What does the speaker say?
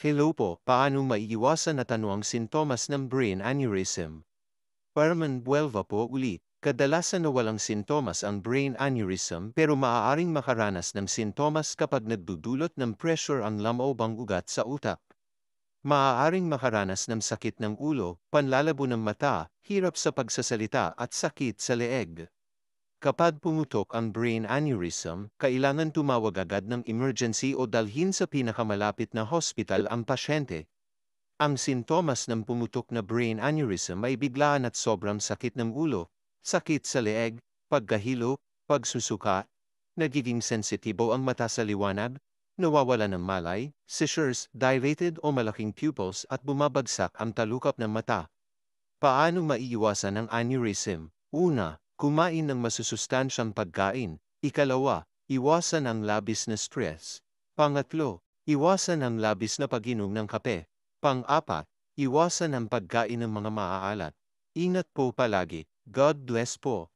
Hello po, paano maiiwasan na tanong ang sintomas ng brain aneurysm? Parman buwelva po ulit. Kadalasan na walang sintomas ang brain aneurysm pero maaaring makaranas ng sintomas kapag nagdudulot ng pressure ang loob-ang ugat sa utak. Maaaring makaranas ng sakit ng ulo, panlalabo ng mata, hirap sa pagsasalita at sakit sa leeg. Kapag pumutok ang brain aneurysm, kailangan tumawag agad ng emergency o dalhin sa pinakamalapit na hospital ang pasyente. Ang sintomas ng pumutok na brain aneurysm ay biglaan at sobrang sakit ng ulo, sakit sa leeg, pagkahilo, pagsusuka, nagiging sensitibo ang mata sa liwanag, nawawala ng malay, seizures, dilated o malaking pupils at bumabagsak ang talukap ng mata. Paano maiiwasan ang aneurysm? Una, kumain ng masusustansyang pagkain. Ikalawa, iwasan ang labis na stress. Pangatlo, iwasan ang labis na pag-inom ng kape. Pang-apat, iwasan ang pagkain ng mga maaalat. Ingat po palagi. God bless po.